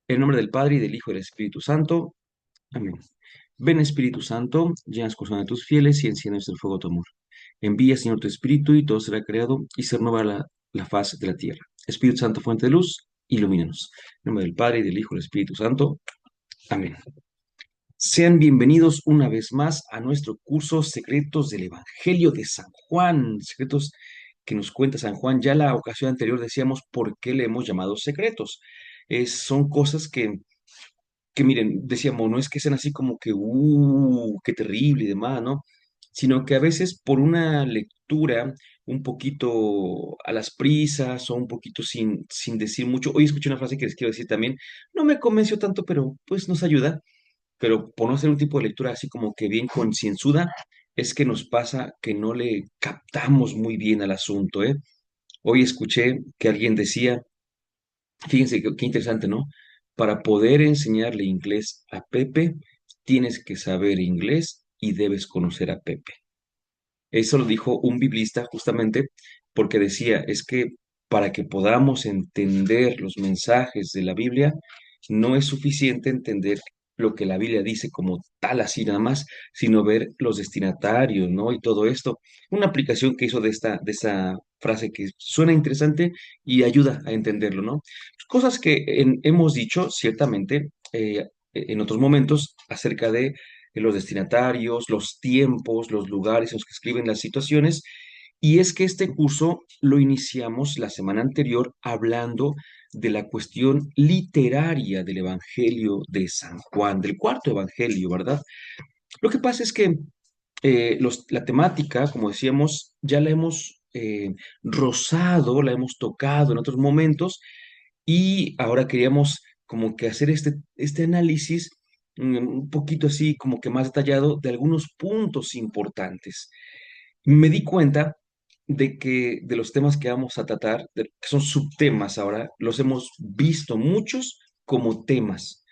En nombre del Padre y del Hijo y del Espíritu Santo. Amén. Ven Espíritu Santo, llena el corazón de tus fieles y enciendes el fuego de tu amor. Envía, Señor, tu Espíritu y todo será creado y se renueva la faz de la tierra. Espíritu Santo, fuente de luz, ilumínanos. En nombre del Padre y del Hijo y del Espíritu Santo. Amén. Sean bienvenidos una vez más a nuestro curso Secretos del Evangelio de San Juan. Secretos que nos cuenta San Juan. Ya la ocasión anterior decíamos por qué le hemos llamado secretos. Son cosas que miren, decíamos, no es que sean así como que, qué terrible y demás, ¿no? Sino que a veces por una lectura un poquito a las prisas o un poquito sin decir mucho. Hoy escuché una frase que les quiero decir también, no me convenció tanto, pero pues nos ayuda. Pero por no hacer un tipo de lectura así como que bien concienzuda, es que nos pasa que no le captamos muy bien al asunto, ¿eh? Hoy escuché que alguien decía, fíjense qué interesante, ¿no? Para poder enseñarle inglés a Pepe, tienes que saber inglés y debes conocer a Pepe. Eso lo dijo un biblista justamente porque decía, es que para que podamos entender los mensajes de la Biblia, no es suficiente entender lo que la Biblia dice como tal así nada más, sino ver los destinatarios, ¿no? Y todo esto. Una aplicación que hizo de esa frase que suena interesante y ayuda a entenderlo, ¿no? Cosas que hemos dicho ciertamente en otros momentos acerca de los destinatarios, los tiempos, los lugares en los que escriben las situaciones. Y es que este curso lo iniciamos la semana anterior hablando de la cuestión literaria del Evangelio de San Juan, del cuarto Evangelio, ¿verdad? Lo que pasa es que la temática, como decíamos, ya la hemos rozado, la hemos tocado en otros momentos y ahora queríamos como que hacer este análisis un poquito así como que más detallado de algunos puntos importantes. Me di cuenta de que de los temas que vamos a tratar, que son subtemas ahora, los hemos visto muchos como temas.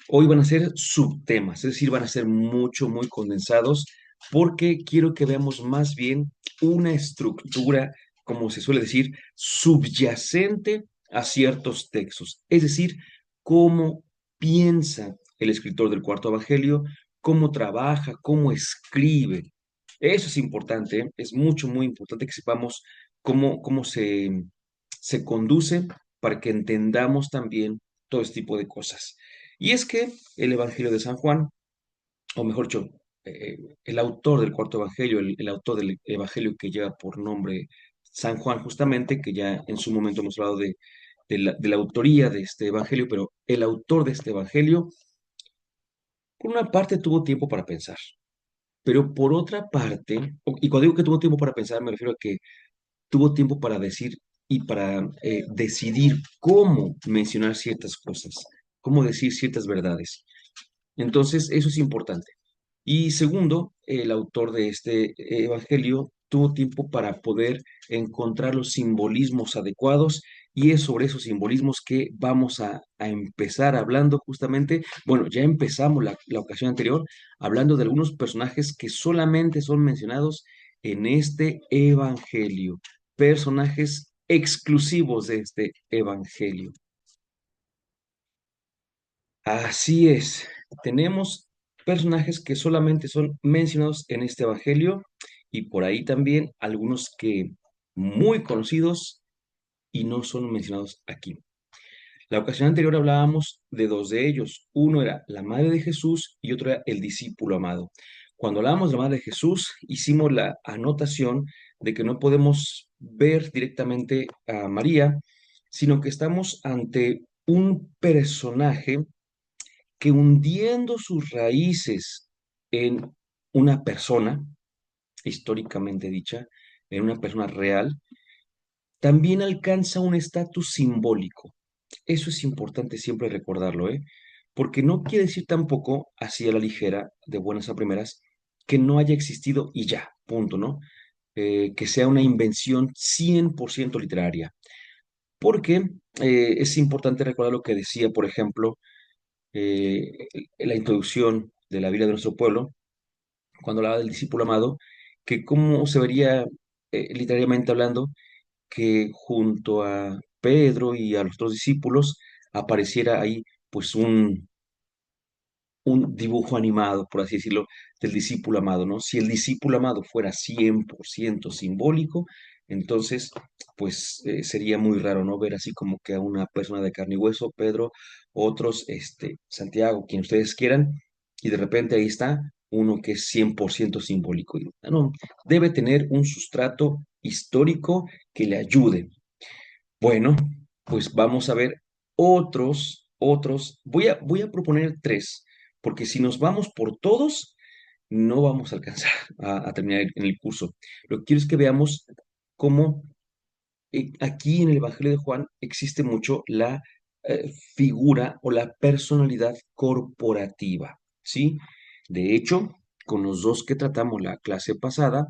Hoy van a ser subtemas, es decir, van a ser muy condensados, porque quiero que veamos más bien una estructura, como se suele decir, subyacente a ciertos textos. Es decir, cómo piensa el escritor del cuarto evangelio, cómo trabaja, cómo escribe. Eso es importante, ¿eh? Es muy importante que sepamos cómo se conduce para que entendamos también todo este tipo de cosas. Y es que el Evangelio de San Juan, o mejor dicho, el autor del cuarto Evangelio, el autor del Evangelio que lleva por nombre San Juan, justamente, que ya en su momento hemos hablado de la autoría de este Evangelio, pero el autor de este Evangelio, por una parte, tuvo tiempo para pensar, pero por otra parte, y cuando digo que tuvo tiempo para pensar, me refiero a que tuvo tiempo para decir y para decidir cómo mencionar ciertas cosas, cómo decir ciertas verdades. Entonces, eso es importante. Y segundo, el autor de este evangelio tuvo tiempo para poder encontrar los simbolismos adecuados y es sobre esos simbolismos que vamos a empezar hablando justamente. Bueno, ya empezamos la ocasión anterior hablando de algunos personajes que solamente son mencionados en este evangelio, personajes exclusivos de este evangelio. Así es, tenemos personajes que solamente son mencionados en este evangelio y por ahí también algunos que muy conocidos y no son mencionados aquí. La ocasión anterior hablábamos de dos de ellos. Uno era la madre de Jesús y otro era el discípulo amado. Cuando hablábamos de la madre de Jesús, hicimos la anotación de que no podemos ver directamente a María, sino que estamos ante un personaje que hundiendo sus raíces en una persona, históricamente dicha, en una persona real, también alcanza un estatus simbólico. Eso es importante siempre recordarlo, ¿eh? Porque no quiere decir tampoco, así a la ligera, de buenas a primeras, que no haya existido y ya, punto, ¿no? Que sea una invención 100% literaria. Porque es importante recordar lo que decía, por ejemplo, eh, la introducción de la Biblia de nuestro pueblo, cuando hablaba del discípulo amado, que cómo se vería literariamente hablando que junto a Pedro y a los otros discípulos apareciera ahí pues un dibujo animado, por así decirlo, del discípulo amado, ¿no? Si el discípulo amado fuera 100% simbólico, entonces, pues sería muy raro, ¿no? Ver así como que a una persona de carne y hueso, Pedro, otros, Santiago, quien ustedes quieran, y de repente ahí está uno que es 100% simbólico. Y, no, debe tener un sustrato histórico que le ayude. Bueno, pues vamos a ver otros. Voy a proponer tres, porque si nos vamos por todos, no vamos a alcanzar a terminar en el curso. Lo que quiero es que veamos cómo aquí en el Evangelio de Juan existe mucho la figura o la personalidad corporativa, ¿sí? De hecho, con los dos que tratamos la clase pasada,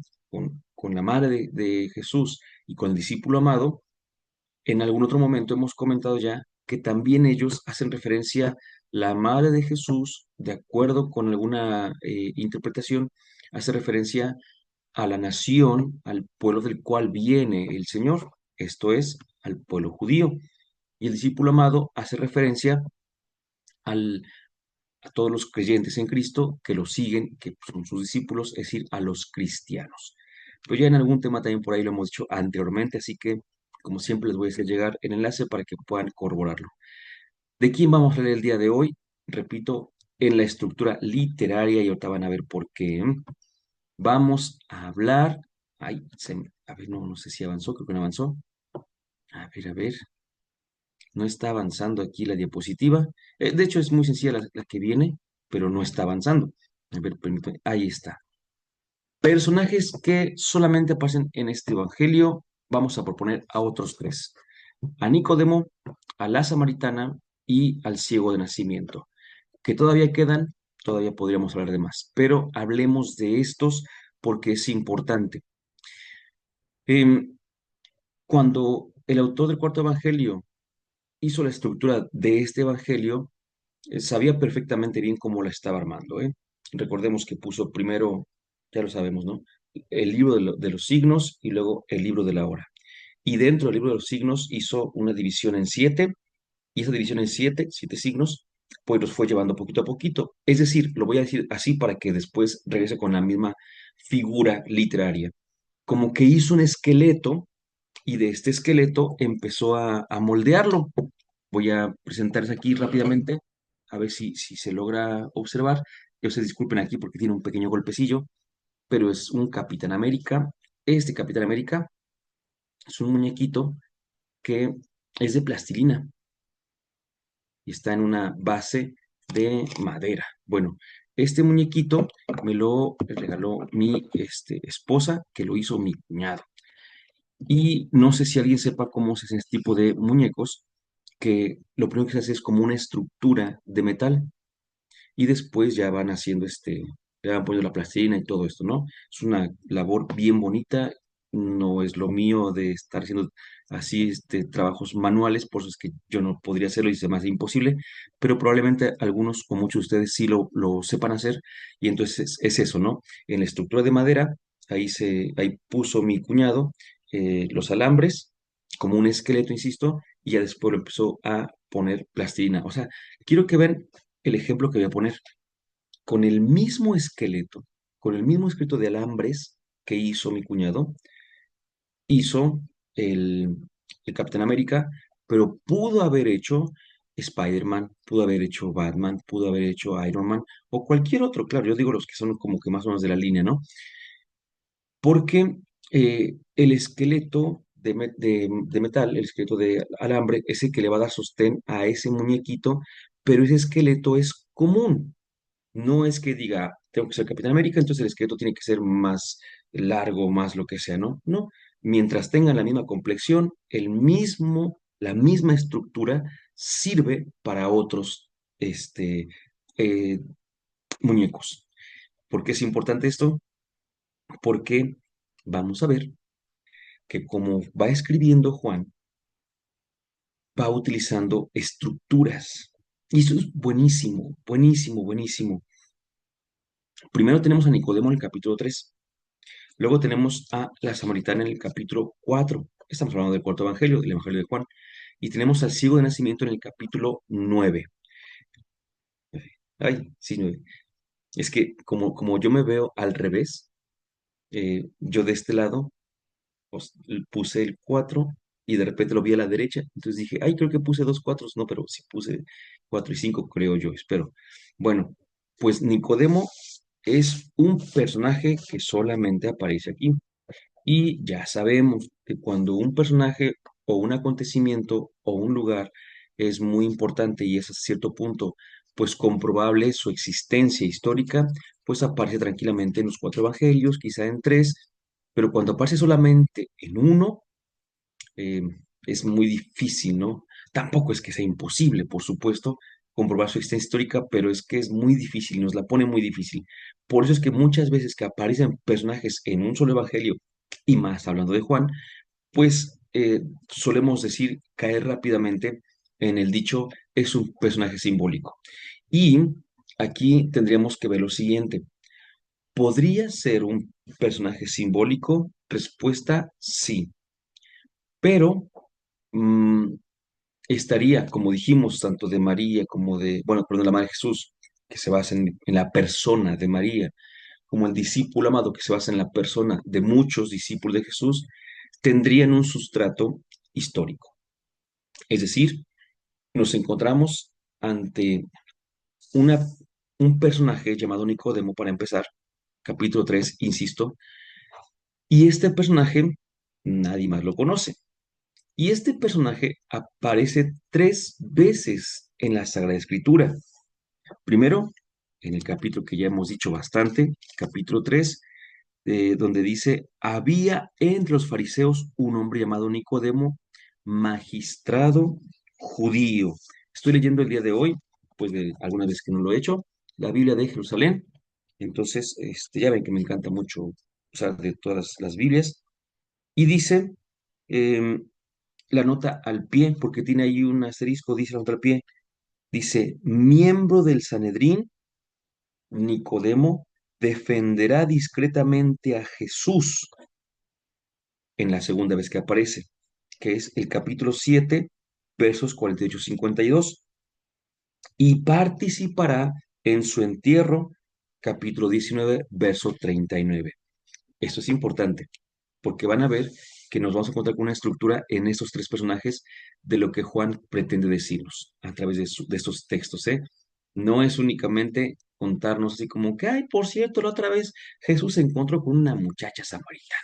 con la madre de Jesús y con el discípulo amado, en algún otro momento hemos comentado ya que también ellos hacen referencia, la madre de Jesús, de acuerdo con alguna interpretación, hace referencia a la nación, al pueblo del cual viene el Señor, esto es, al pueblo judío. Y el discípulo amado hace referencia al, a todos los creyentes en Cristo que lo siguen, que son sus discípulos, es decir, a los cristianos. Pero ya en algún tema también por ahí lo hemos dicho anteriormente, así que como siempre les voy a hacer llegar el enlace para que puedan corroborarlo. ¿De quién vamos a leer el día de hoy? Repito, en la estructura literaria y ahorita van a ver por qué. Vamos a hablar. Ay, a ver, no sé si avanzó, creo que no avanzó. A ver, no está avanzando aquí la diapositiva. De hecho, es muy sencilla la que viene, pero no está avanzando. A ver, permítame. Ahí está. Personajes que solamente aparecen en este evangelio. Vamos a proponer a otros tres: a Nicodemo, a la samaritana y al ciego de nacimiento. Que todavía quedan, todavía podríamos hablar de más, pero hablemos de estos porque es importante. Em, Cuando el autor del cuarto evangelio hizo la estructura de este evangelio, sabía perfectamente bien cómo la estaba armando, ¿eh? Recordemos que puso primero, ya lo sabemos, ¿no? El libro de los signos y luego el libro de la hora. Y dentro del libro de los signos hizo una división en siete, y esa división en siete signos, pues los fue llevando poquito a poquito. Es decir, lo voy a decir así para que después regrese con la misma figura literaria. Como que hizo un esqueleto y de este esqueleto empezó a moldearlo. Voy a presentarles aquí rápidamente, a ver si se logra observar. Que se disculpen aquí porque tiene un pequeño golpecillo, pero es un Capitán América. Este Capitán América es un muñequito que es de plastilina y está en una base de madera. Bueno, este muñequito me lo regaló mi esposa, que lo hizo mi cuñado. Y no sé si alguien sepa cómo se hace este tipo de muñecos, que lo primero que se hace es como una estructura de metal y después ya van haciendo le van poniendo la plastilina y todo esto, ¿no? Es una labor bien bonita, no es lo mío de estar haciendo así trabajos manuales, por eso es que yo no podría hacerlo y se me hace imposible, pero probablemente algunos, como muchos de ustedes, sí lo sepan hacer, y entonces es eso, ¿no? En la estructura de madera, ahí puso mi cuñado los alambres, como un esqueleto, insisto, y ya después lo empezó a poner plastilina. O sea, quiero que vean el ejemplo que voy a poner. Con el mismo esqueleto, con el mismo esqueleto de alambres que hizo mi cuñado, hizo el, el Capitán América, pero pudo haber hecho Spider-Man, pudo haber hecho Batman, pudo haber hecho Iron Man o cualquier otro, claro, yo digo los que son como que más o menos de la línea, ¿no? Porque el esqueleto de metal, el esqueleto de alambre, es el que le va a dar sostén a ese muñequito, pero ese esqueleto es común. No es que diga, tengo que ser Capitán América, entonces el esqueleto tiene que ser más largo, más lo que sea, ¿no? No, mientras tengan la misma complexión, la misma estructura sirve para otros eh, muñecos. ¿Por qué es importante esto? Porque vamos a ver que como va escribiendo Juan, va utilizando estructuras. Y eso es buenísimo, buenísimo, buenísimo. Primero tenemos a Nicodemo en el capítulo 3. Luego tenemos a la samaritana en el capítulo 4. Estamos hablando del cuarto evangelio, del evangelio de Juan. Y tenemos al ciego de nacimiento en el capítulo 9. Ay, sí, 9. Es que como yo me veo al revés, yo de este lado puse el 4 y de repente lo vi a la derecha. Entonces dije, ay, creo que puse dos cuatros. No, pero sí puse 4 y 5 creo yo, espero. Bueno, pues Nicodemo es un personaje que solamente aparece aquí. Y ya sabemos que cuando un personaje o un acontecimiento o un lugar es muy importante y es a cierto punto pues comprobable su existencia histórica, pues aparece tranquilamente en los cuatro evangelios, quizá en tres, pero cuando aparece solamente en uno, eh, es muy difícil, ¿no? Tampoco es que sea imposible, por supuesto, comprobar su existencia histórica, pero es que es muy difícil, nos la pone muy difícil. Por eso es que muchas veces que aparecen personajes en un solo evangelio, y más hablando de Juan, pues solemos decir, caer rápidamente en el dicho, es un personaje simbólico. Y aquí tendríamos que ver lo siguiente. ¿Podría ser un personaje simbólico? Respuesta, sí. Pero mm, estaría, como dijimos, tanto de María como de, bueno, perdón, la Madre de Jesús, que se basa en la persona de María, como el discípulo amado, que se basa en la persona de muchos discípulos de Jesús, tendrían un sustrato histórico. Es decir, nos encontramos ante una, un personaje llamado Nicodemo, para empezar, capítulo 3 insisto, y este personaje nadie más lo conoce. Y este personaje aparece tres veces en la Sagrada Escritura. Primero, en el capítulo que ya hemos dicho bastante, capítulo 3, donde dice, había entre los fariseos un hombre llamado Nicodemo, magistrado judío. Estoy leyendo el día de hoy, pues de alguna vez que no lo he hecho, la Biblia de Jerusalén. Entonces, ya ven que me encanta mucho usar de todas las Biblias. Y dice, em, la nota al pie, porque tiene ahí un asterisco, dice la nota al pie, dice, miembro del Sanedrín, Nicodemo defenderá discretamente a Jesús en la segunda vez que aparece, que es el capítulo 7 versos 48-52, y participará en su entierro, capítulo 19 verso 39. Esto es importante, porque van a ver que nos vamos a encontrar con una estructura en estos tres personajes de lo que Juan pretende decirnos a través de estos textos, ¿eh? No es únicamente contarnos así como que, ay, por cierto, la otra vez Jesús se encontró con una muchacha samaritana.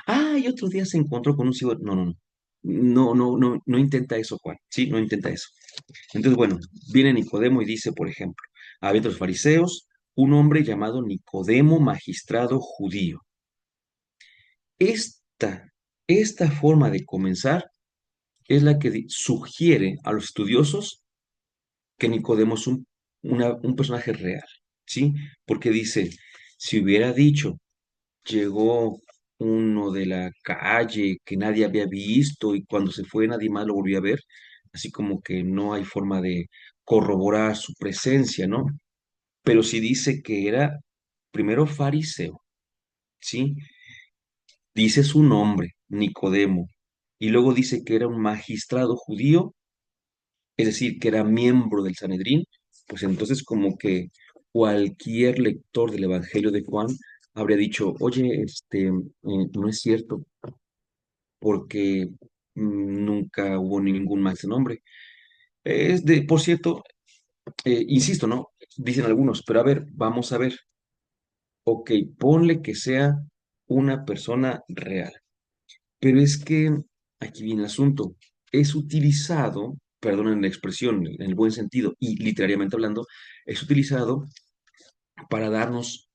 Ah, y otro día se encontró con un ciego. No, no, no. No, no, no, no intenta eso, Juan. Sí, no intenta eso. Entonces, bueno, viene Nicodemo y dice, por ejemplo, había entre los fariseos un hombre llamado Nicodemo, magistrado judío. Esta, esta forma de comenzar es la que sugiere a los estudiosos que Nicodemo es un personaje real, ¿sí? Porque dice, si hubiera dicho, llegó uno de la calle que nadie había visto y cuando se fue nadie más lo volvió a ver, así como que no hay forma de corroborar su presencia, ¿no? Pero si dice que era primero fariseo, ¿sí? Dice su nombre, Nicodemo, y luego dice que era un magistrado judío, es decir, que era miembro del Sanedrín, pues entonces como que cualquier lector del Evangelio de Juan habría dicho, oye, no es cierto, porque nunca hubo ningún más de nombre. Por cierto, insisto, ¿no? Dicen algunos, pero a ver, vamos a ver. Ok, ponle que sea una persona real. Pero es que aquí viene el asunto. Es utilizado, perdonen la expresión en el buen sentido y literariamente hablando, es utilizado para darnos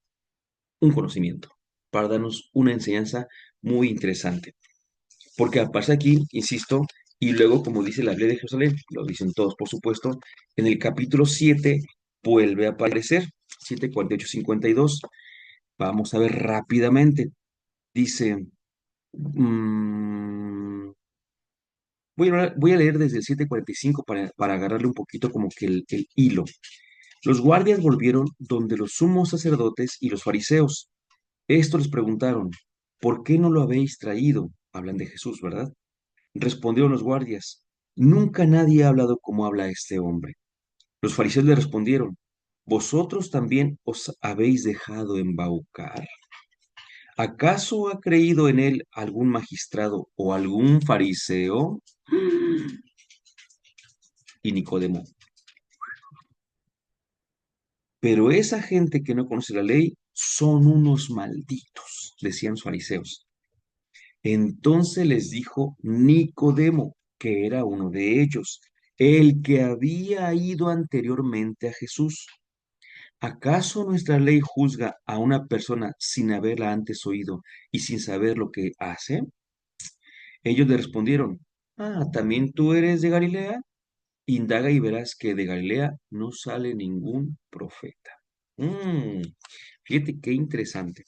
un conocimiento, para darnos una enseñanza muy interesante. Porque aparece aquí, insisto, y luego, como dice la Biblia de Jerusalén, lo dicen todos, por supuesto, en el capítulo 7 vuelve a aparecer, 7, 48, 52. Vamos a ver rápidamente. Dice, mm, voy a leer desde el 7:45 para agarrarle un poquito como que el hilo. Los guardias volvieron donde los sumos sacerdotes y los fariseos. Estos les preguntaron, ¿por qué no lo habéis traído? Hablan de Jesús, ¿verdad? Respondieron los guardias, nunca nadie ha hablado como habla este hombre. Los fariseos le respondieron, ¿Vosotros también os habéis dejado embaucar? ¿Acaso ha creído en él algún magistrado o algún fariseo? Y Nicodemo, pero esa gente que no conoce la ley son unos malditos, decían los fariseos. Entonces les dijo Nicodemo, que era uno de ellos, el que había ido anteriormente a Jesús. ¿Acaso nuestra ley juzga a una persona sin haberla antes oído y sin saber lo que hace? Ellos le respondieron, ¿también tú eres de Galilea? Indaga y verás que de Galilea no sale ningún profeta. Mm, Fíjate qué interesante,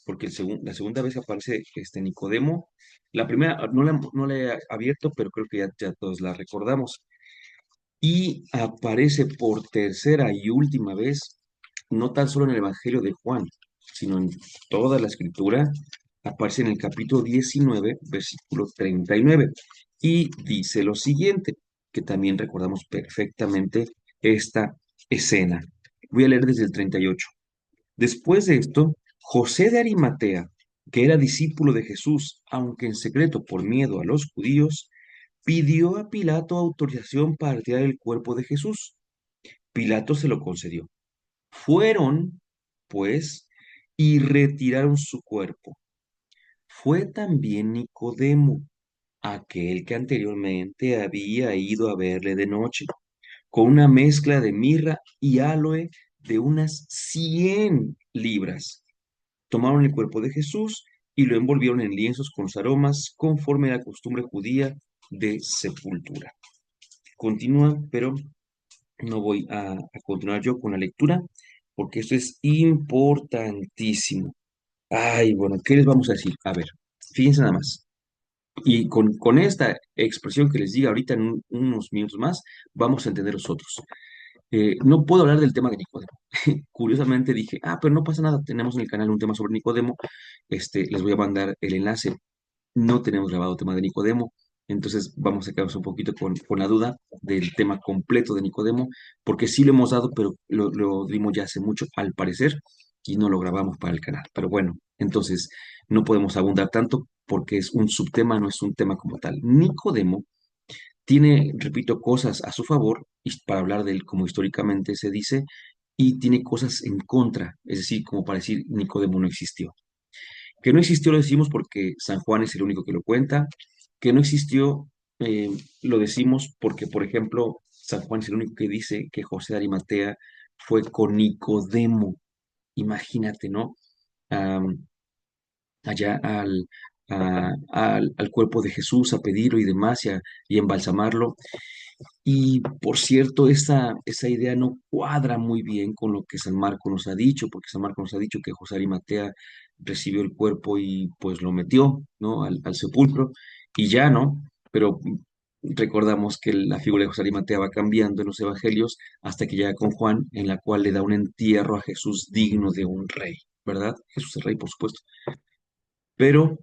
porque la segunda vez aparece Nicodemo. La primera no la he abierto, pero creo que ya todos la recordamos. Y aparece por tercera y última vez, no tan solo en el Evangelio de Juan, sino en toda la Escritura, aparece en el capítulo 19, versículo 39, y dice lo siguiente, que también recordamos perfectamente esta escena. Voy a leer desde el 38. Después de esto, José de Arimatea, que era discípulo de Jesús, aunque en secreto por miedo a los judíos, pidió a Pilato autorización para retirar el cuerpo de Jesús. Pilato se lo concedió. Fueron, pues, y retiraron su cuerpo. Fue también Nicodemo, aquel que anteriormente había ido a verle de noche, con una mezcla de mirra y aloe de unas 100 libras. Tomaron el cuerpo de Jesús y lo envolvieron en lienzos con los aromas, conforme a la costumbre judía de sepultura. Continúa, pero no voy a continuar yo con la lectura, porque esto es importantísimo. Ay, bueno, ¿qué les vamos a decir? A ver, fíjense nada más. Y con esta expresión que les diga ahorita en unos minutos más, vamos a entender los otros. No puedo hablar del tema de Nicodemo. Curiosamente dije, pero no pasa nada, tenemos en el canal un tema sobre Nicodemo. Les voy a mandar el enlace. No tenemos grabado tema de Nicodemo, entonces vamos a quedarnos un poquito con la duda del tema completo de Nicodemo, porque sí lo hemos dado, pero lo dimos ya hace mucho, al parecer, y no lo grabamos para el canal. Pero bueno, entonces no podemos abundar tanto porque es un subtema, no es un tema como tal. Nicodemo tiene, repito, cosas a su favor, y para hablar de él como históricamente se dice, y tiene cosas en contra, es decir, como para decir Nicodemo no existió. Que no existió lo decimos porque San Juan es el único que lo cuenta. Que no existió lo decimos porque, por ejemplo, San Juan es el único que dice que José de Arimatea fue con Nicodemo. Imagínate, ¿no? Am, Allá al cuerpo de Jesús a pedirlo y demás y embalsamarlo. Y por cierto, esa idea no cuadra muy bien con lo que San Marco nos ha dicho, porque San Marco nos ha dicho que José Arimatea recibió el cuerpo y pues lo metió, ¿no? Al sepulcro y ya, ¿no? Pero recordamos que la figura de José Arimatea va cambiando en los evangelios hasta que llega con Juan, en la cual le da un entierro a Jesús digno de un rey, ¿verdad? Jesús es rey, por supuesto. Pero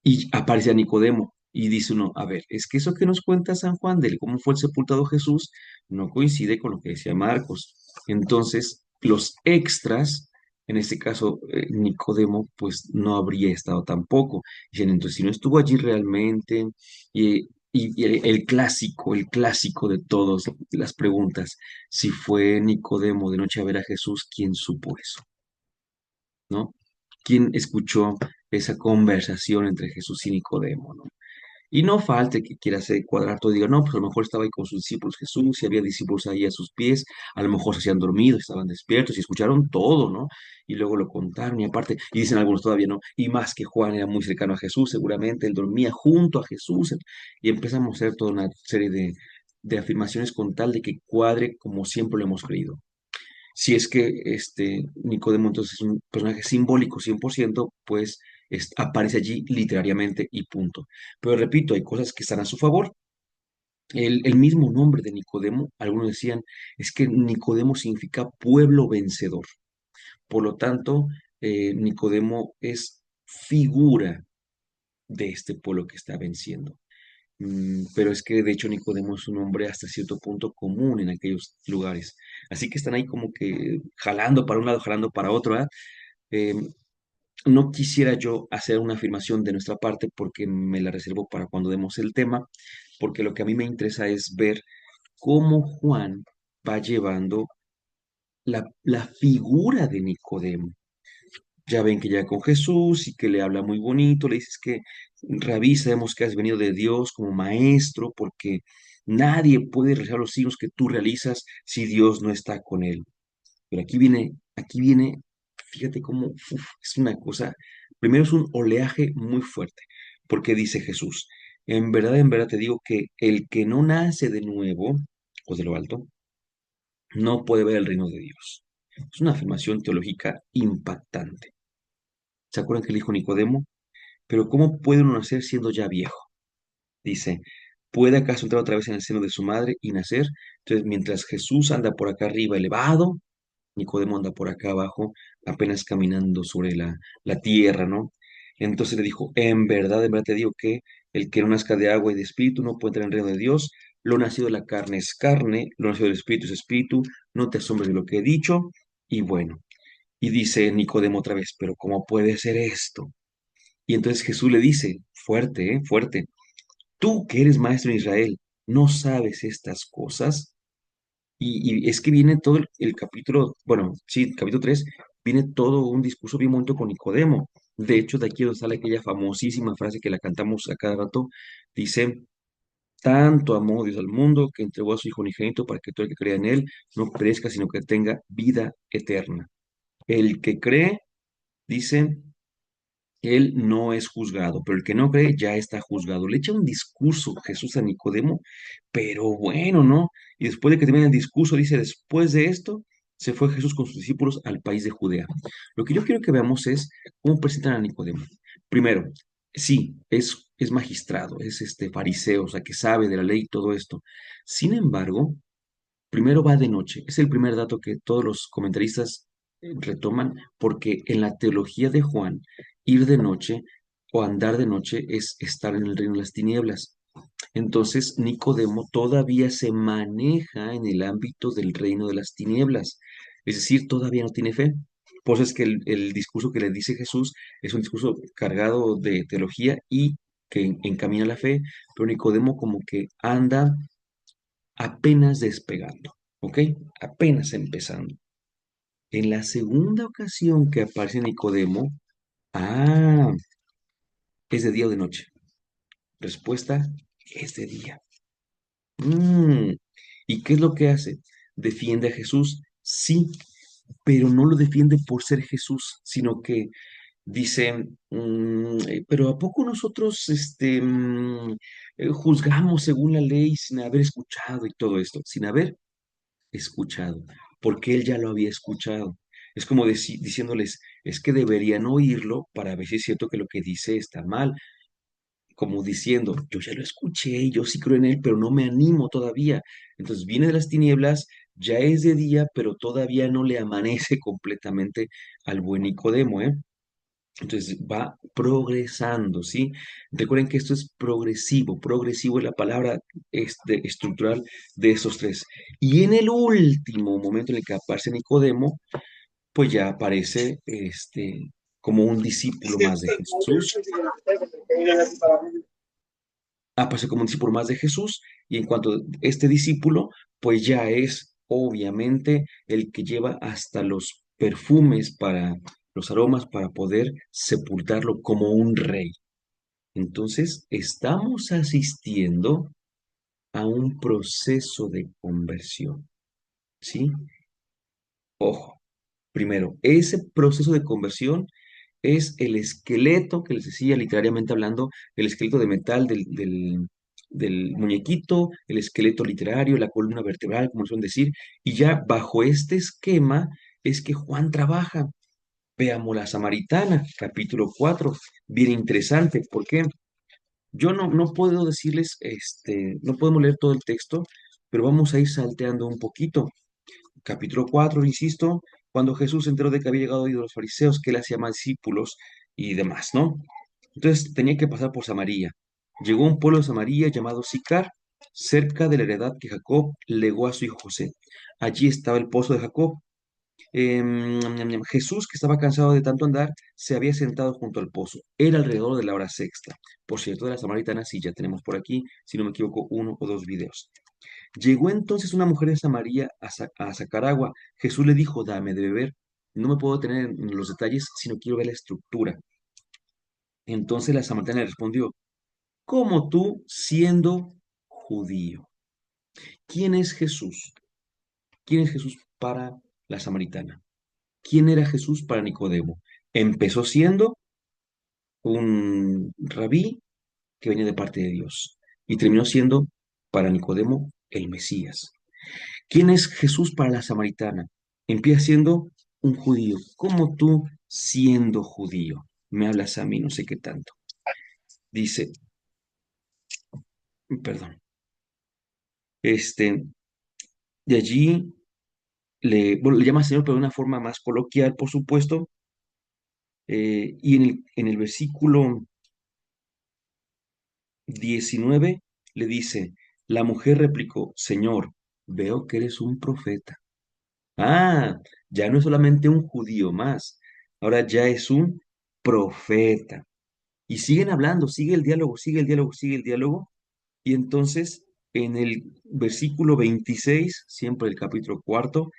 y aparece a Nicodemo y dice uno, a ver, es que eso que nos cuenta San Juan de cómo fue el sepultado Jesús no coincide con lo que decía Marcos. Entonces, los extras, en este caso Nicodemo, pues no habría estado tampoco. Dicen, entonces, si no estuvo allí realmente, y el clásico de todas las preguntas, si fue Nicodemo de noche a ver a Jesús, ¿quién supo eso? ¿No? ¿Quién escuchó esa conversación entre Jesús y Nicodemo, ¿no? Y no falte que quiera hacer cuadrar todo y diga, no, pues a lo mejor estaba ahí con sus discípulos Jesús y había discípulos ahí a sus pies, a lo mejor se hacían dormidos, estaban despiertos y escucharon todo, ¿no? Y luego lo contaron y aparte, y dicen algunos todavía, ¿no? Y más que Juan era muy cercano a Jesús, seguramente él dormía junto a Jesús y empezamos a hacer toda una serie de afirmaciones con tal de que cuadre como siempre lo hemos creído. Si es que Nicodemo entonces es un personaje simbólico 100%, pues aparece allí literariamente y punto. Pero repito, hay cosas que están a su favor. El mismo nombre de Nicodemo, algunos decían, es que Nicodemo significa pueblo vencedor. Por lo tanto, Nicodemo es figura de este pueblo que está venciendo. Pero es que de hecho Nicodemo es un nombre hasta cierto punto común en aquellos lugares. Así que están ahí como que jalando para un lado, jalando para otro, ¿ah? Eh, no quisiera yo hacer una afirmación de nuestra parte porque me la reservo para cuando demos el tema, porque lo que a mí me interesa es ver cómo Juan va llevando la figura de Nicodemo. Ya ven que llega con Jesús y que le habla muy bonito, le dices que, Rabí, sabemos que has venido de Dios como maestro, porque nadie puede realizar los signos que tú realizas si Dios no está con él. Pero aquí viene, fíjate cómo es una cosa, primero es un oleaje muy fuerte, porque dice Jesús, en verdad te digo que el que no nace de nuevo, o de lo alto, no puede ver el reino de Dios. Es una afirmación teológica impactante. ¿Se acuerdan que le dijo Nicodemo? Pero ¿cómo puede uno nacer siendo ya viejo? Dice, ¿puede acaso entrar otra vez en el seno de su madre y nacer? Entonces, mientras Jesús anda por acá arriba elevado, Nicodemo anda por acá abajo, apenas caminando sobre la tierra, ¿no? Entonces le dijo, en verdad te digo que el que no nazca de agua y de espíritu no puede entrar en el reino de Dios. Lo nacido de la carne es carne, lo nacido del espíritu es espíritu. No te asombres de lo que he dicho. Y bueno, y dice Nicodemo otra vez, pero ¿cómo puede ser esto? Y entonces Jesús le dice, fuerte, fuerte, tú que eres maestro en Israel, ¿no sabes estas cosas? Y es que viene todo el capítulo, bueno, sí, el capítulo 3 viene todo un discurso bien bonito con Nicodemo. De hecho, de aquí donde sale aquella famosísima frase que la cantamos a cada rato, dice, tanto amó Dios al mundo que entregó a su Hijo unigénito para que todo el que crea en él no perezca, sino que tenga vida eterna. El que cree, dice, él no es juzgado, pero el que no cree ya está juzgado. Le echa un discurso Jesús a Nicodemo, pero bueno, ¿no? Y después de que termina el discurso, dice, después de esto, se fue Jesús con sus discípulos al país de Judea. Lo que yo quiero que veamos es cómo presentan a Nicodemo. Primero, sí, es magistrado, es este fariseo, o sea, que sabe de la ley y todo esto. Sin embargo, primero va de noche. Es el primer dato que todos los comentaristas retoman, porque en la teología de Juan, ir de noche o andar de noche es estar en el reino de las tinieblas. Entonces, Nicodemo todavía se maneja en el ámbito del reino de las tinieblas, es decir, todavía no tiene fe. Por eso es que el discurso que le dice Jesús es un discurso cargado de teología y que encamina la fe, pero Nicodemo como que anda apenas despegando, ¿ok? Apenas empezando. En la segunda ocasión que aparece Nicodemo, ah, ¿es de día o de noche? Respuesta, es de día. Mm, ¿Y qué es lo que hace? ¿Defiende a Jesús? Sí, pero no lo defiende por ser Jesús, sino que dice, pero ¿a poco nosotros juzgamos según la ley sin haber escuchado y todo esto? Sin haber escuchado, porque él ya lo había escuchado. Es como diciéndoles, es que deberían oírlo para ver si es cierto que lo que dice está mal, como diciendo, yo ya lo escuché, yo sí creo en él, pero no me animo todavía. Entonces viene de las tinieblas, ya es de día, pero todavía no le amanece completamente al buen Nicodemo, ¿eh? Entonces va progresando, ¿sí? Recuerden que esto es progresivo, progresivo es la palabra estructural de esos tres. Y en el último momento en el que aparece Nicodemo, pues ya aparece como un discípulo más de Jesús, aparece como un discípulo más de Jesús, y en cuanto a este discípulo, pues ya es obviamente el que lleva hasta los perfumes para los aromas para poder sepultarlo como un rey. Entonces, estamos asistiendo a un proceso de conversión, ¿sí? Ojo, primero, ese proceso de conversión es el esqueleto que les decía literariamente hablando, el esqueleto de metal del muñequito, el esqueleto literario, la columna vertebral, como suelen decir, y ya bajo este esquema es que Juan trabaja. Veamos la Samaritana, capítulo 4, bien interesante, ¿por qué? Yo no puedo decirles, no podemos leer todo el texto, pero vamos a ir salteando un poquito. Capítulo 4, insisto, cuando Jesús se enteró de que había llegado de los fariseos, que él hacía más discípulos y demás, ¿no? Entonces tenía que pasar por Samaria. Llegó a un pueblo de Samaria llamado Sicar, cerca de la heredad que Jacob legó a su hijo José. Allí estaba el pozo de Jacob. Jesús, que estaba cansado de tanto andar, se había sentado junto al pozo. Era alrededor de la hora sexta. Por cierto, de la samaritana, sí, ya tenemos por aquí, si no me equivoco, uno o dos videos. Llegó entonces una mujer de Samaria a sacar agua. Jesús le dijo, dame de beber. No me puedo detener en los detalles, sino quiero ver la estructura. Entonces la samaritana le respondió, ¿cómo tú siendo judío? ¿Quién es Jesús? ¿Quién es Jesús para la samaritana? ¿Quién era Jesús para Nicodemo? Empezó siendo un rabí que venía de parte de Dios y terminó siendo para Nicodemo el Mesías. ¿Quién es Jesús para la samaritana? Empieza siendo un judío. ¿Cómo tú siendo judío me hablas a mí? No sé qué tanto. Dice, perdón, este, de allí bueno, le llama Señor, pero de una forma más coloquial, por supuesto, y en el versículo 19 le dice, la mujer replicó, Señor, veo que eres un profeta. Ah, ya no es solamente un judío más, ahora ya es un profeta. Y siguen hablando, sigue el diálogo, sigue el diálogo, sigue el diálogo. Y entonces, en el versículo 26, siempre el capítulo cuarto,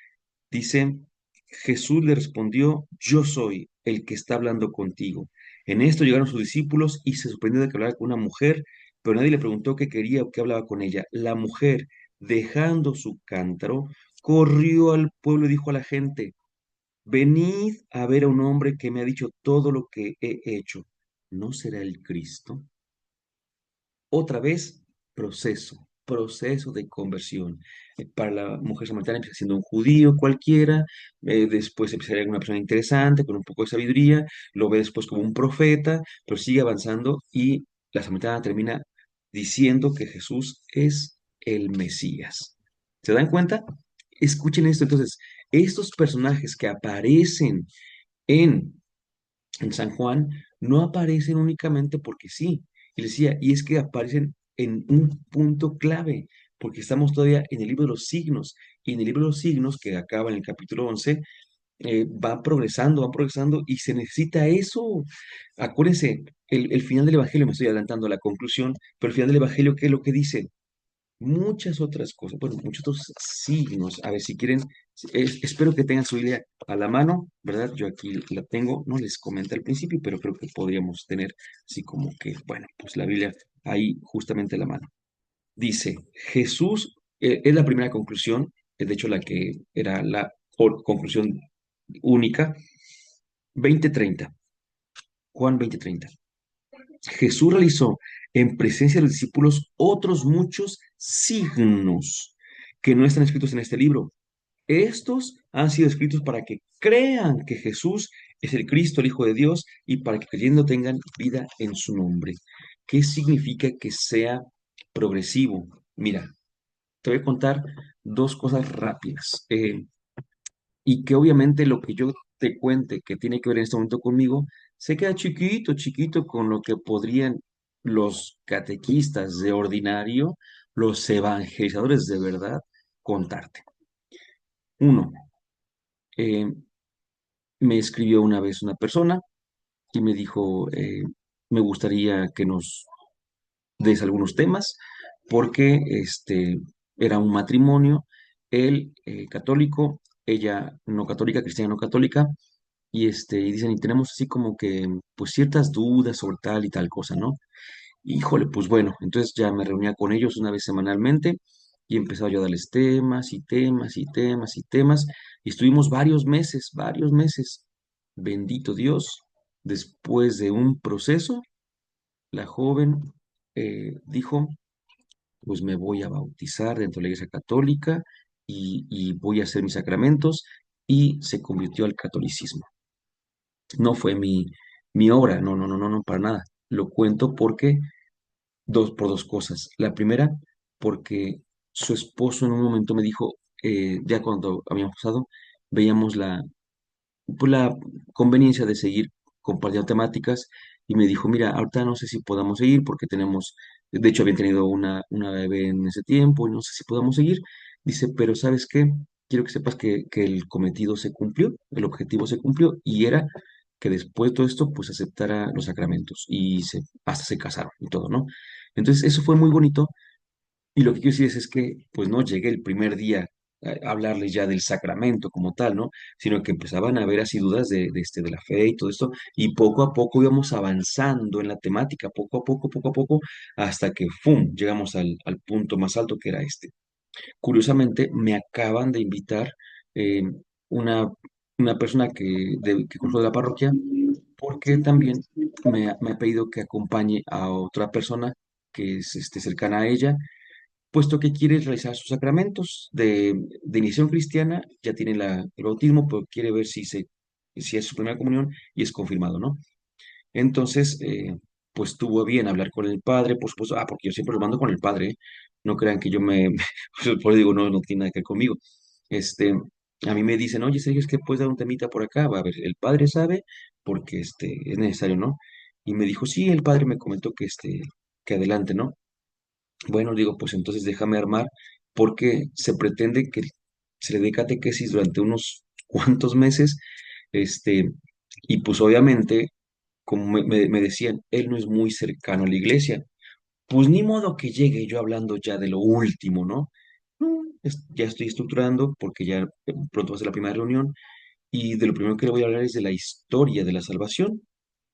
dice, Jesús le respondió, yo soy el que está hablando contigo. En esto llegaron sus discípulos y se sorprendió de que hablara con una mujer, pero nadie le preguntó qué quería o qué hablaba con ella. La mujer, dejando su cántaro, corrió al pueblo y dijo a la gente, venid a ver a un hombre que me ha dicho todo lo que he hecho. ¿No será el Cristo? Otra vez, proceso de conversión. Para la mujer samaritana empieza siendo un judío cualquiera, después empezaría con una persona interesante, con un poco de sabiduría, lo ve después como un profeta, pero sigue avanzando y la samaritana termina diciendo que Jesús es el Mesías. ¿Se dan cuenta? Escuchen esto. Entonces, estos personajes que aparecen en San Juan no aparecen únicamente porque sí. Y les decía, y es que aparecen en un punto clave, porque estamos todavía en el libro de los signos. Y en el libro de los signos, que acaba en el capítulo 11, van progresando y se necesita eso. Acuérdense, el final del Evangelio, me estoy adelantando a la conclusión, pero el final del Evangelio, ¿qué es lo que dice? Muchas otras cosas, bueno, muchos otros signos. A ver, si quieren, espero que tengan su Biblia a la mano, ¿verdad? Yo aquí la tengo, no les comenté al principio, pero creo que podríamos tener así como que, bueno, pues la Biblia ahí justamente a la mano. Dice, Jesús, es la primera conclusión, es de hecho la que era la conclusión única, 20:30, Juan 20:30. Jesús realizó en presencia de los discípulos otros muchos signos que no están escritos en este libro. Estos han sido escritos para que crean que Jesús es el Cristo, el Hijo de Dios, y para que creyendo tengan vida en su nombre. ¿Qué significa que sea progresivo? Mira, te voy a contar dos cosas rápidas. Y que obviamente lo que yo te cuente que tiene que ver en este momento conmigo, se queda chiquito, chiquito con lo que podrían los catequistas de ordinario, los evangelizadores de verdad, contarte. Uno, eh, me escribió una vez una persona y me dijo, me gustaría que nos des algunos temas, porque era un matrimonio, él católico, ella no católica, cristiana no católica, y dicen, y tenemos así como que, pues ciertas dudas sobre tal y tal cosa, ¿no? Híjole, pues bueno, entonces ya me reunía con ellos una vez semanalmente y empezaba yo a darles temas y temas y temas y temas, y estuvimos varios meses. Bendito Dios, después de un proceso, la joven dijo, pues me voy a bautizar dentro de la Iglesia Católica y voy a hacer mis sacramentos, y se convirtió al catolicismo. No fue mi obra, no, no, no, no, no, para nada. Lo cuento porque por dos cosas. La primera, porque su esposo en un momento me dijo, ya cuando habíamos pasado, veíamos pues, la conveniencia de seguir compartiendo temáticas, y me dijo, mira, ahorita no sé si podamos seguir porque tenemos De hecho, habían tenido una bebé en ese tiempo y no sé si podamos seguir. Dice, pero ¿sabes qué? Quiero que sepas que el cometido se cumplió, el objetivo se cumplió y era que después de todo esto, pues aceptara los sacramentos y hasta se casaron y todo, ¿no? Entonces, eso fue muy bonito y lo que quiero decir es que, pues no llegué el primer día a hablarles ya del sacramento como tal, ¿no? Sino que empezaban a haber así dudas de la fe y todo esto, y poco a poco íbamos avanzando en la temática, poco a poco, hasta que, ¡fum!, llegamos al punto más alto que era este. Curiosamente, me acaban de invitar eh, una, una persona que conozco de la parroquia, porque también me ha pedido que acompañe a otra persona que es cercana a ella puesto que quiere realizar sus sacramentos de iniciación cristiana, ya tiene el bautismo, pero quiere ver si es su primera comunión y es confirmado, ¿no? Entonces, pues tuvo bien hablar con el padre, por supuesto, porque yo siempre lo mando con el padre, ¿eh? No crean que yo por eso digo, no, no tiene nada que ver conmigo. Este, a mí me dicen, oye, Sergio, es que puedes dar un temita por acá, va a ver, el padre sabe, porque es necesario, ¿no? Y me dijo, sí, el padre me comentó que adelante, ¿no? Bueno, digo, pues entonces déjame armar, porque se pretende que se le dé catequesis durante unos cuantos meses, este, y pues obviamente, como me decían, él no es muy cercano a la iglesia, pues ni modo que llegue yo hablando ya de lo último, ¿no? No, ya estoy estructurando, porque ya pronto va a ser la primera reunión, y de lo primero que le voy a hablar es de la historia de la salvación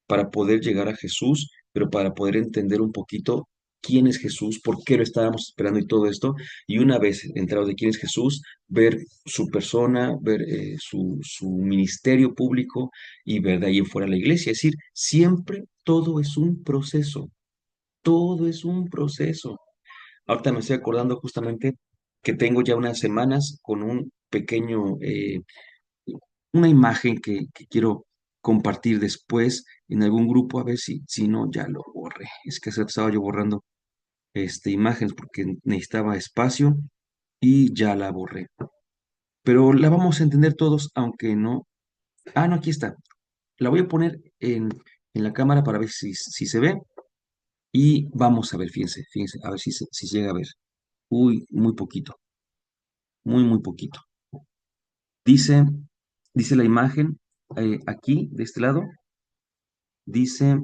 para poder llegar a Jesús, pero para poder entender un poquito quién es Jesús, por qué lo estábamos esperando y todo esto. Y una vez entrado de quién es Jesús, ver su persona, ver su ministerio público y ver de ahí en fuera la iglesia. Es decir, siempre todo es un proceso, todo es un proceso. Ahorita me estoy acordando justamente que tengo ya unas semanas con un pequeño una imagen que quiero compartir después en algún grupo, a ver si no, ya lo borré. Es que estaba yo borrando imágenes porque necesitaba espacio y ya la borré. Pero la vamos a entender todos, aunque no. Ah, no, aquí está. La voy a poner en la cámara para ver si se ve. Y vamos a ver, fíjense, a ver si se llega a ver. Uy, muy poquito, muy poquito. Dice, dice la imagen aquí, de este lado, dice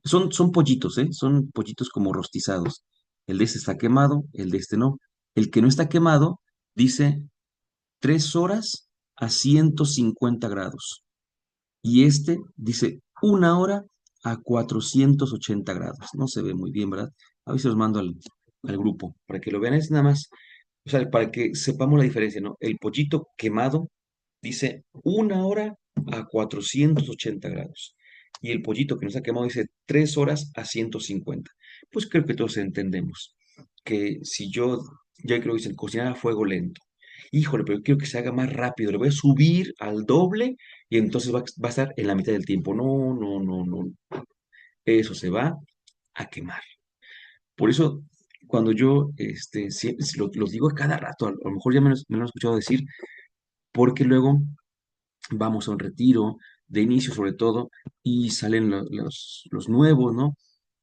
son pollitos, ¿eh? Son pollitos como rostizados. El de este está quemado, el de este no. El que no está quemado dice 3 horas a 150 grados. Y este dice 1 hora a 480 grados. No se ve muy bien, ¿verdad? A ver si los mando al grupo para que lo vean. Es nada más, o sea, para que sepamos la diferencia, ¿no? El pollito quemado dice 1 hora a 480 grados. Y el pollito que nos ha quemado dice 3 horas a 150. Pues creo que todos entendemos que si ya creo que dicen cocinar a fuego lento. Híjole, pero quiero que se haga más rápido. Le voy a subir al doble y entonces va a estar en la mitad del tiempo. No, no, no, no. Eso se va a quemar. Por eso, cuando yo los digo a cada rato, a lo mejor ya me lo han escuchado decir, porque luego vamos a un retiro, de inicio sobre todo, y salen los nuevos, ¿no?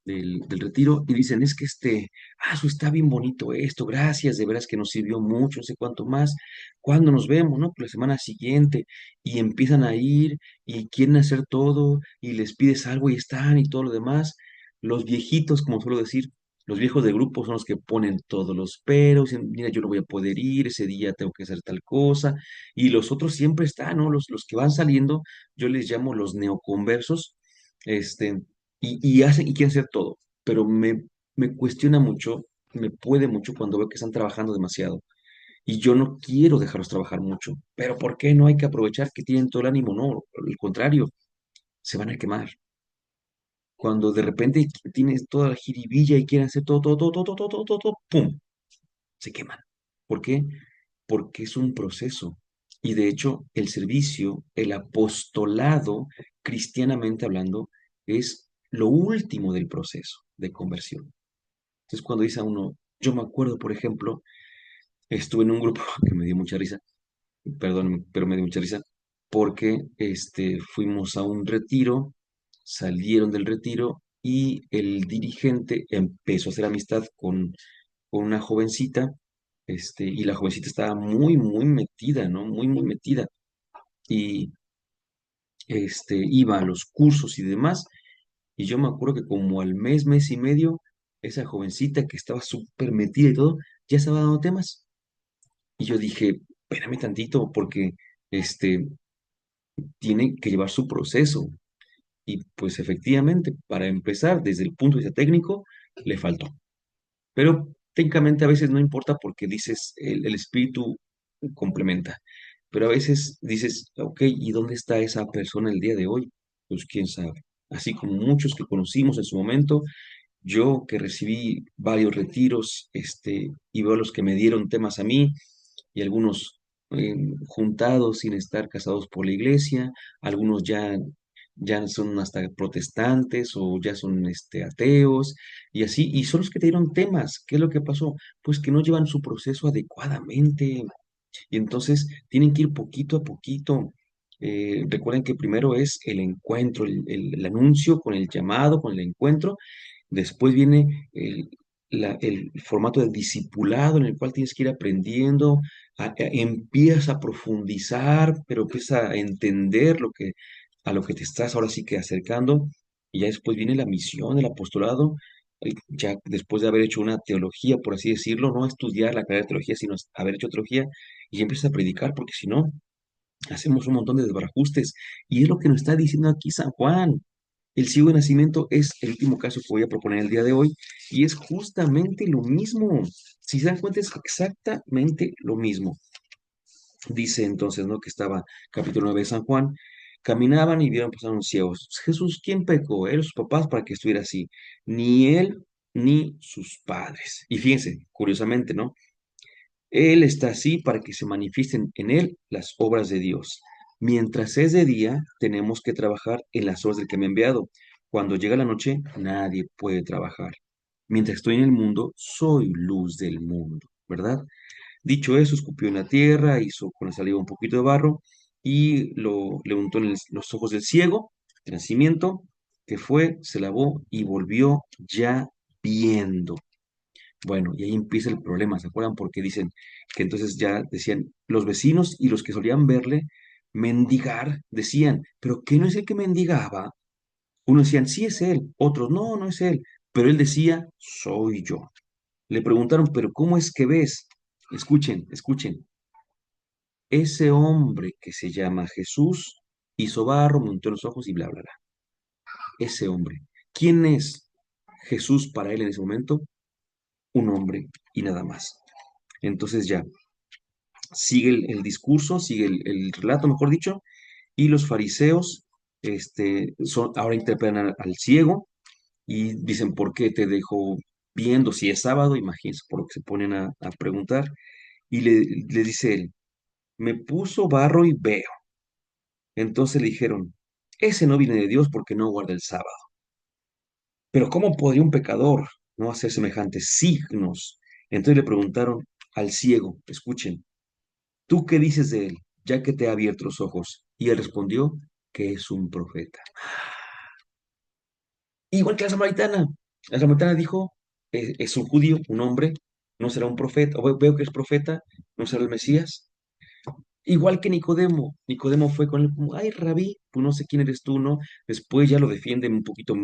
Del retiro y dicen, es que eso está bien bonito esto, gracias, de veras que nos sirvió mucho, no sé cuánto más, ¿cuándo nos vemos, no? Pues la semana siguiente, y empiezan a ir y quieren hacer todo, y les pides algo y están y todo lo demás. Los viejitos, como suelo decir, los viejos de grupo son los que ponen todos los peros, dicen, mira, yo no voy a poder ir, ese día tengo que hacer tal cosa, y los otros siempre están, ¿no? Los que van saliendo, yo les llamo los neoconversos, este, y hacen y quieren hacer todo, pero me cuestiona mucho, me puede mucho cuando veo que están trabajando demasiado. Y yo no quiero dejarlos trabajar mucho. Pero ¿por qué no hay que aprovechar que tienen todo el ánimo? No, al contrario, se van a quemar. Cuando de repente tienes toda la jiribilla y quieren hacer todo, ¡pum! Se queman. ¿Por qué? Porque es un proceso. Y de hecho, el servicio, el apostolado, cristianamente hablando, es lo último del proceso de conversión. Entonces, cuando dice a uno, yo me acuerdo, por ejemplo, estuve en un grupo que me dio mucha risa, perdón, pero me dio mucha risa, porque fuimos a un retiro, salieron del retiro y el dirigente empezó a hacer amistad con una jovencita, y la jovencita estaba muy, muy metida, ¿no? Muy, muy metida. Y iba a los cursos y demás, y yo me acuerdo que como al mes, mes y medio, esa jovencita que estaba súper metida y todo, ya estaba dando temas. Y yo dije, espérame tantito, porque este, tiene que llevar su proceso. Y pues efectivamente, para empezar, desde el punto de vista técnico, le faltó. Pero técnicamente a veces no importa porque dices, el espíritu complementa. Pero a veces dices, ok, ¿y dónde está esa persona el día de hoy? Pues quién sabe. Así como muchos que conocimos en su momento, yo que recibí varios retiros, y veo los que me dieron temas a mí, y algunos juntados sin estar casados por la iglesia, algunos ya son hasta protestantes o ya son ateos, y así, y son los que te dieron temas. ¿Qué es lo que pasó? Pues que no llevan su proceso adecuadamente. Y entonces tienen que ir poquito a poquito. Recuerden que primero es el encuentro, el anuncio con el llamado, con el encuentro. Después viene el formato de discipulado en el cual tienes que ir aprendiendo, empiezas a profundizar, pero empiezas a entender a lo que te estás ahora sí que acercando. Y ya después viene la misión, el apostolado, ya después de haber hecho una teología, por así decirlo, no estudiar la carrera de teología, sino haber hecho teología, y empiezas a predicar, porque si no, hacemos un montón de desbarajustes. Y es lo que nos está diciendo aquí San Juan. El ciego de nacimiento es el último caso que voy a proponer el día de hoy, y es justamente lo mismo. Si se dan cuenta, es exactamente lo mismo. Dice entonces, ¿no? Que estaba capítulo 9 de San Juan. Caminaban y vieron pasar unos ciegos. Jesús, ¿quién pecó? ¿Él o sus papás para que estuviera así? Ni él ni sus padres. Y fíjense, curiosamente, ¿no? Él está así para que se manifiesten en él las obras de Dios. Mientras es de día, tenemos que trabajar en las obras del que me ha enviado. Cuando llega la noche, nadie puede trabajar. Mientras estoy en el mundo, soy luz del mundo, ¿verdad? Dicho eso, escupió en la tierra, hizo con la saliva un poquito de barro y le untó en los ojos del ciego, de nacimiento, que fue, se lavó y volvió ya viendo. Bueno, y ahí empieza el problema, ¿se acuerdan? Porque dicen que entonces ya decían, los vecinos y los que solían verle mendigar, decían, pero ¿qué no es el que mendigaba? Unos decían, sí es él, otros, no, no es él, pero él decía, soy yo. Le preguntaron, pero ¿cómo es que ves? Escuchen, escuchen. Ese hombre que se llama Jesús hizo barro, montó los ojos y bla, bla, bla. Ese hombre. ¿Quién es Jesús para él en ese momento? Un hombre y nada más. Entonces ya, sigue el discurso, sigue el relato, mejor dicho, y los fariseos ahora interpretan al ciego y dicen, ¿por qué te dejó viendo si es sábado? Imagínense, por lo que se ponen a preguntar. Y le dice él, me puso barro y veo. Entonces le dijeron, ese no viene de Dios porque no guarda el sábado. Pero ¿cómo podría un pecador no hacer semejantes signos? Entonces le preguntaron al ciego, escuchen, ¿tú qué dices de él, ya que te ha abierto los ojos? Y él respondió que es un profeta. Igual que la samaritana. La samaritana dijo, es un judío, un hombre, no será un profeta, o veo que es profeta, no será el Mesías. Igual que Nicodemo. Nicodemo fue con él como, ay, rabí, pues no sé quién eres tú, ¿no? Después ya lo defiende un poquito.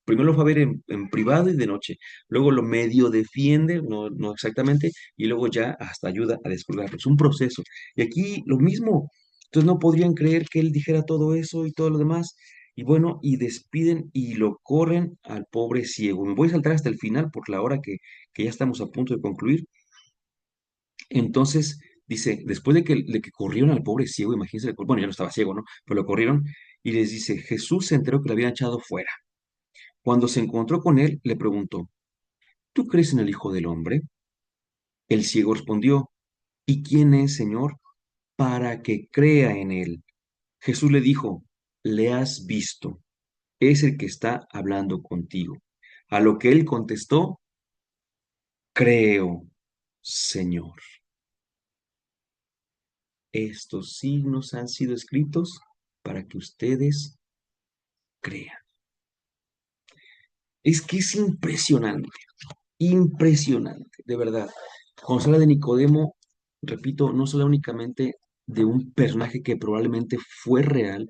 Primero lo fue a ver en privado y de noche. Luego lo medio defiende, no, no exactamente, y luego ya hasta ayuda a descolgarlo. Es un proceso. Y aquí lo mismo. Entonces no podrían creer que él dijera todo eso y todo lo demás. Y bueno, y despiden y lo corren al pobre ciego. Me voy a saltar hasta el final por la hora que ya estamos a punto de concluir. Entonces, dice, después de que corrieron al pobre ciego, imagínense, bueno, ya no estaba ciego, ¿no? Pero lo corrieron y les dice, Jesús se enteró que lo habían echado fuera. Cuando se encontró con él, le preguntó, ¿tú crees en el Hijo del Hombre? El ciego respondió, ¿y quién es, Señor, para que crea en él? Jesús le dijo, le has visto, es el que está hablando contigo. A lo que él contestó, creo, Señor. Estos signos han sido escritos para que ustedes crean. Es que es impresionante, impresionante, de verdad. Cuando se habla de Nicodemo, repito, no se habla únicamente de un personaje que probablemente fue real,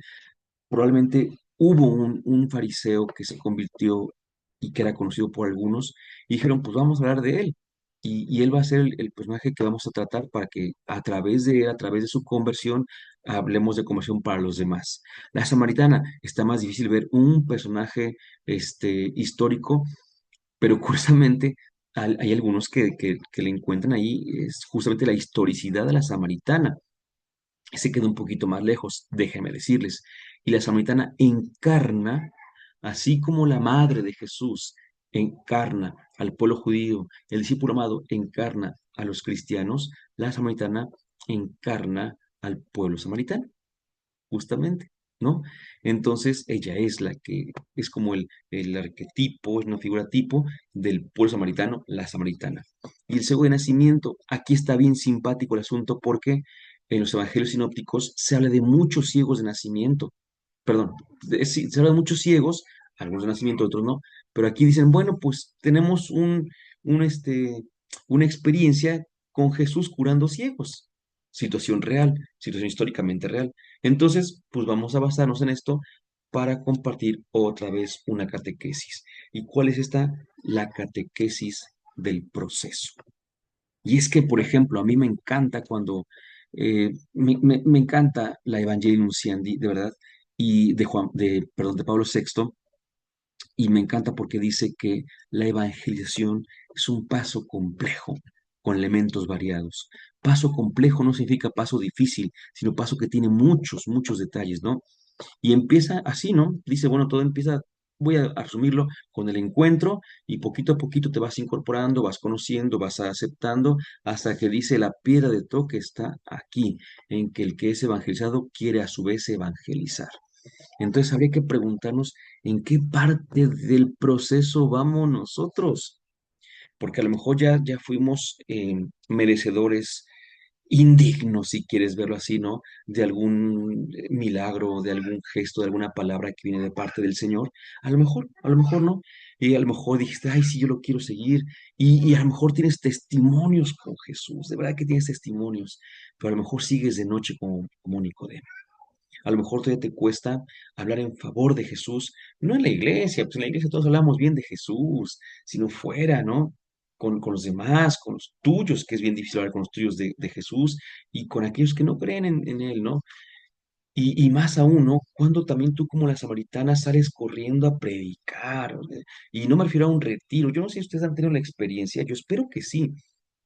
probablemente hubo un fariseo que se convirtió y que era conocido por algunos, y dijeron, pues vamos a hablar de él. Y él va a ser el personaje que vamos a tratar para que a través de él, a través de su conversión, hablemos de conversión para los demás. La samaritana, está más difícil ver un personaje histórico, pero curiosamente hay algunos que le encuentran ahí, es justamente la historicidad de la samaritana se queda un poquito más lejos, déjenme decirles. Y la samaritana encarna, así como la madre de Jesús encarna al pueblo judío, el discípulo amado encarna a los cristianos, la samaritana encarna al pueblo samaritano, justamente, ¿no? Entonces ella es la que es como el arquetipo, es una figura tipo del pueblo samaritano, la samaritana. Y el ciego de nacimiento, aquí está bien simpático el asunto porque en los evangelios sinópticos se habla de muchos ciegos de nacimiento, perdón, sí, se habla de muchos ciegos, algunos de nacimiento, otros no, pero aquí dicen, bueno, pues tenemos un, una experiencia con Jesús curando ciegos, situación real, situación históricamente real. Entonces, pues vamos a basarnos en esto para compartir otra vez una catequesis. ¿Y cuál es esta? La catequesis del proceso. Y es que, por ejemplo, a mí me encanta cuando, me encanta la Evangelii Nunciandi, de verdad, y perdón, de Pablo VI, y me encanta porque dice que la evangelización es un paso complejo, con elementos variados. Paso complejo no significa paso difícil, sino paso que tiene muchos, muchos detalles, ¿no? Y empieza así, ¿no? Dice, bueno, todo empieza, voy a asumirlo con el encuentro y poquito a poquito te vas incorporando, vas conociendo, vas aceptando, hasta que dice la piedra de toque está aquí, en que el que es evangelizado quiere a su vez evangelizar. Entonces habría que preguntarnos en qué parte del proceso vamos nosotros, porque a lo mejor ya fuimos merecedores indigno, si quieres verlo así, ¿no? De algún milagro, de algún gesto, de alguna palabra que viene de parte del Señor. A lo mejor no. Y a lo mejor dijiste, ay, sí, yo lo quiero seguir. Y a lo mejor tienes testimonios con Jesús, de verdad que tienes testimonios, pero a lo mejor sigues de noche como Nicodemo. A lo mejor todavía te cuesta hablar en favor de Jesús, no en la iglesia, pues en la iglesia todos hablamos bien de Jesús, sino fuera, ¿no? Con los demás, con los tuyos, que es bien difícil hablar con los tuyos de Jesús, y con aquellos que no creen en Él, ¿no? Y más aún, ¿no? Cuando también tú como la samaritana sales corriendo a predicar, o sea, y no me refiero a un retiro, yo no sé si ustedes han tenido la experiencia, yo espero que sí,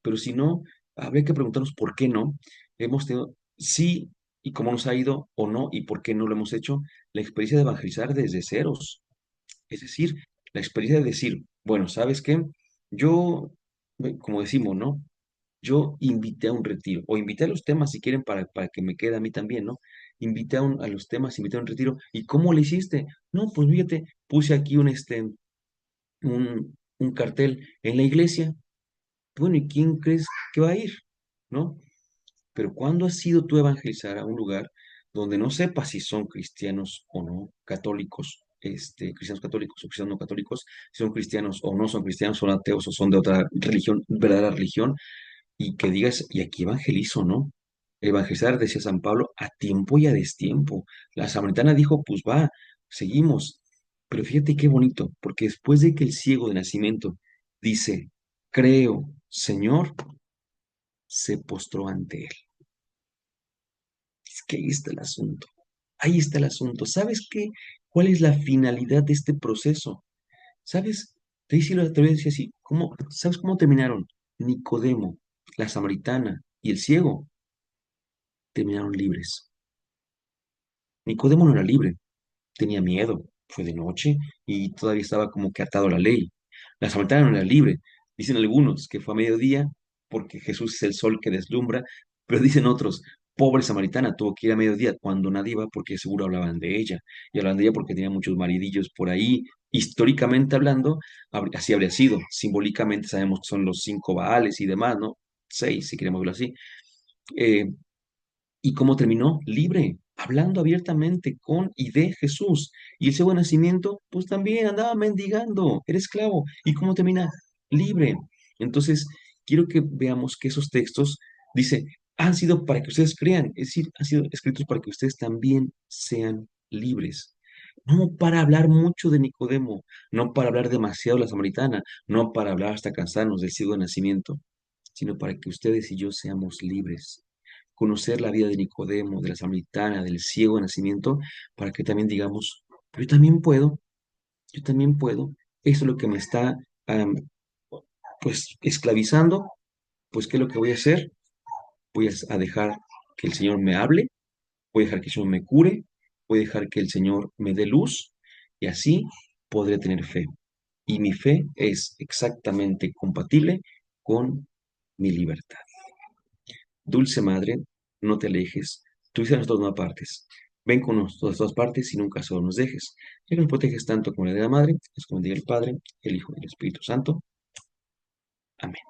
pero si no, habría que preguntarnos por qué no. Hemos tenido, sí, y cómo nos ha ido o no, y por qué no lo hemos hecho, la experiencia de evangelizar desde ceros. Es decir, la experiencia de decir, bueno, ¿sabes qué? Yo, como decimos, ¿no? Yo invité a un retiro, o invité a los temas si quieren para que me quede a mí también, ¿no? Invité a los temas, invité a un retiro. ¿Y cómo le hiciste? No, pues fíjate, puse aquí un cartel en la iglesia. Bueno, ¿y quién crees que va a ir? ¿No? Pero ¿cuándo has sido tú a evangelizar a un lugar donde no sepas si son cristianos o no, católicos, cristianos católicos o cristianos no católicos, si son cristianos o no son cristianos, son ateos o son de otra religión, verdadera religión, y que digas, y aquí evangelizo, ¿no? Evangelizar, decía San Pablo, a tiempo y a destiempo. La samaritana dijo, pues va, seguimos. Pero fíjate qué bonito, porque después de que el ciego de nacimiento dice, creo, Señor, se postró ante él. Es que ahí está el asunto. Ahí está el asunto. ¿Sabes qué? ¿Cuál es la finalidad de este proceso? ¿Sabes? Te voy a decir así. ¿Sabes cómo terminaron? Nicodemo, la samaritana y el ciego terminaron libres. Nicodemo no era libre, tenía miedo, fue de noche y todavía estaba como que atado a la ley. La samaritana no era libre. Dicen algunos que fue a mediodía porque Jesús es el sol que deslumbra, pero dicen otros, pobre samaritana, tuvo que ir a mediodía cuando nadie iba porque seguro hablaban de ella. Y hablaban de ella porque tenía muchos maridillos por ahí. Históricamente hablando, así habría sido. Simbólicamente sabemos que son los 5 Baales y demás, ¿no? 6, si queremos verlo así. Eh, ¿Y cómo terminó? Libre. hablando abiertamente con y de Jesús. Y el ciego de nacimiento, pues también andaba mendigando, era esclavo. ¿Y cómo termina? Libre. Entonces, quiero que veamos que esos textos, dice, han sido para que ustedes crean, es decir, han sido escritos para que ustedes también sean libres. No para hablar mucho de Nicodemo, no para hablar demasiado de la samaritana, no para hablar hasta cansarnos del ciego de nacimiento, sino para que ustedes y yo seamos libres. Conocer la vida de Nicodemo, de la samaritana, del ciego de nacimiento, para que también digamos, yo también puedo, yo también puedo. Eso es lo que me está, pues, esclavizando. Pues, ¿qué es lo que voy a hacer? Voy a dejar que el Señor me hable, voy a dejar que el Señor me cure, voy a dejar que el Señor me dé luz, y así podré tener fe. Y mi fe es exactamente compatible con mi libertad. Dulce Madre, no te alejes, tú dices a nosotros no apartes. Ven con nosotros a todas partes y nunca solo nos dejes. Ya que nos proteges tanto como la de la Madre, es como el Padre, el Hijo y el Espíritu Santo. Amén.